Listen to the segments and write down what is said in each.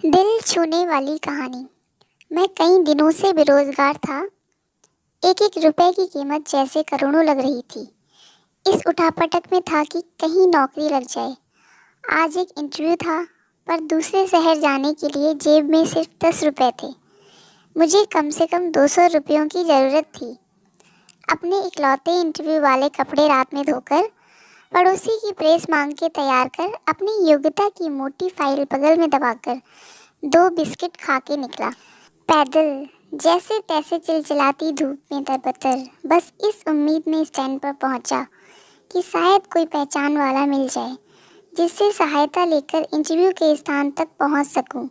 दिल छूने वाली कहानी। मैं कई दिनों से बेरोजगार था। एक एक रुपए की कीमत जैसे करोड़ों लग रही थी। इस उठापटक में था कि कहीं नौकरी लग जाए। आज एक इंटरव्यू था, पर दूसरे शहर जाने के लिए जेब में सिर्फ 10 रुपए थे। मुझे कम से कम 200 रुपयों की ज़रूरत थी। अपने इकलौते इंटरव्यू वाले कपड़े रात में धोकर, पड़ोसी की प्रेस मांग के तैयार कर, अपनी योग्यता की मोटी फाइल बगल में दबाकर 2 बिस्किट खा के निकला। पैदल, जैसे तैसे चिलचिलाती धूप में तरबतर, बस इस उम्मीद में स्टैंड पर पहुंचा कि शायद कोई पहचान वाला मिल जाए जिससे सहायता लेकर इंटरव्यू के स्थान तक पहुंच सकूं।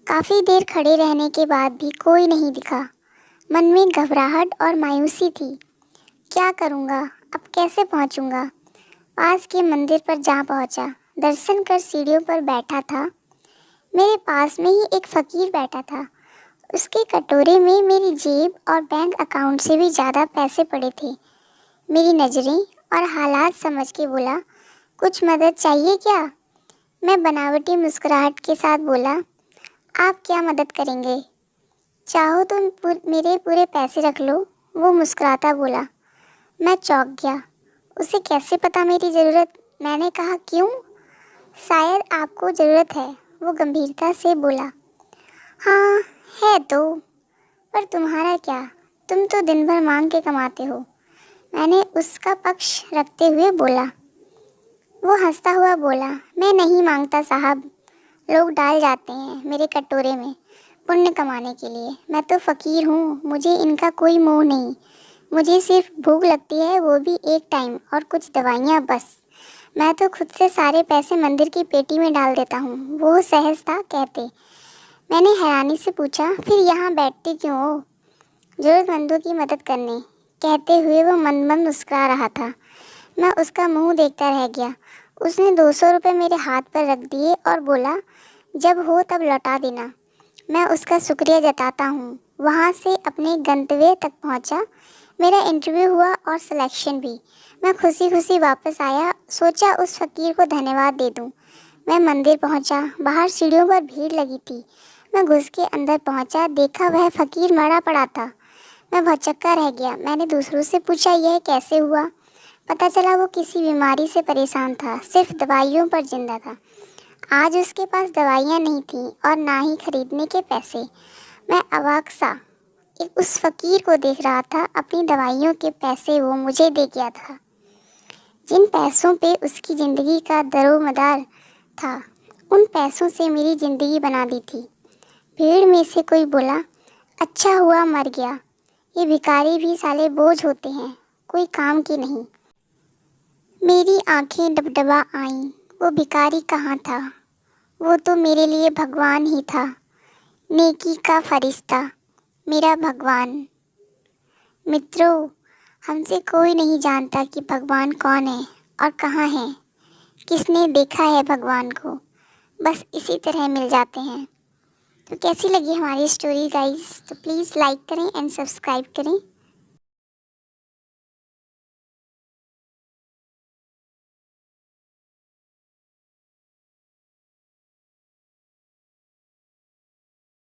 काफ़ी देर खड़े रहने के बाद भी कोई नहीं दिखा। मन में घबराहट और मायूसी थी। क्या करूंगा, अब कैसे पहुंचूंगा? पास के मंदिर पर जा पहुंचा। दर्शन कर सीढ़ियों पर बैठा था। मेरे पास में ही एक फकीर बैठा था। उसके कटोरे में मेरी जेब और बैंक अकाउंट से भी ज़्यादा पैसे पड़े थे। मेरी नज़रें और हालात समझ के बोला, कुछ मदद चाहिए क्या? मैं बनावटी मुस्कुराहट के साथ बोला, आप क्या मदद करेंगे? चाहो तो मेरे पूरे पैसे रख लो। वो मुस्कुराता बोला। मैं चौंक गया। उसे कैसे पता मेरी ज़रूरत? मैंने कहा, क्यों? शायद आपको ज़रूरत है, वो गंभीरता से बोला। हाँ, है तो, पर तुम्हारा क्या? तुम तो दिन भर मांग के कमाते हो। मैंने उसका पक्ष रखते हुए बोला। वो हंसता हुआ बोला, मैं नहीं मांगता साहब, लोग डाल जाते हैं मेरे कटोरे में पुण्य कमाने के लिए। मैं तो फ़कीर हूँ, मुझे इनका कोई मोह नहीं। मुझे सिर्फ भूख लगती है, वो भी एक टाइम, और कुछ दवाइयाँ, बस। मैं तो खुद से सारे पैसे मंदिर की पेटी में डाल देता हूँ, वो सहजता कहते। मैंने हैरानी से पूछा, फिर यहाँ बैठते क्यों हो? ज़रूरतमंदों की मदद करने, कहते हुए वो मंद मंद मुस्कुरा रहा था। मैं उसका मुंह देखता रह गया। उसने 200 रुपये मेरे हाथ पर रख दिए और बोला, जब हो तब लौटा देना। मैं उसका शुक्रिया जताता हूँ। वहाँ से अपने गंतव्य तक पहुँचा। मेरा इंटरव्यू हुआ और सिलेक्शन भी। मैं खुशी खुशी वापस आया। सोचा उस फकीर को धन्यवाद दे दूँ। मैं मंदिर पहुँचा। बाहर सीढ़ियों पर भीड़ लगी थी। मैं घुस के अंदर पहुँचा, देखा वह फकीर मरा पड़ा था। मैं भौचक्का रह गया। मैंने दूसरों से पूछा, यह कैसे हुआ? पता चला वो किसी बीमारी से परेशान था, सिर्फ दवाइयों पर जिंदा था। आज उसके पास दवाइयाँ नहीं थीं और ना ही खरीदने के पैसे। मैं अवाक सा एक उस फकीर को देख रहा था। अपनी दवाइयों के पैसे वो मुझे दे गया था। जिन पैसों पे उसकी ज़िंदगी का दरोमदार था, उन पैसों से मेरी ज़िंदगी बना दी थी। भीड़ में से कोई बोला, अच्छा हुआ मर गया। ये भिखारी भी साले बोझ होते हैं, कोई काम की नहीं। मेरी आंखें डबडबा आईं। वो भिखारी कहाँ था? वो तो मेरे लिए भगवान ही था, नेकी का फरिश्ता, मेरा भगवान। मित्रों, हमसे कोई नहीं जानता कि भगवान कौन है और कहाँ है। किसने देखा है भगवान को? बस इसी तरह मिल जाते हैं। तो कैसी लगी हमारी स्टोरी गाइस? तो प्लीज़ लाइक करें एंड सब्सक्राइब करें।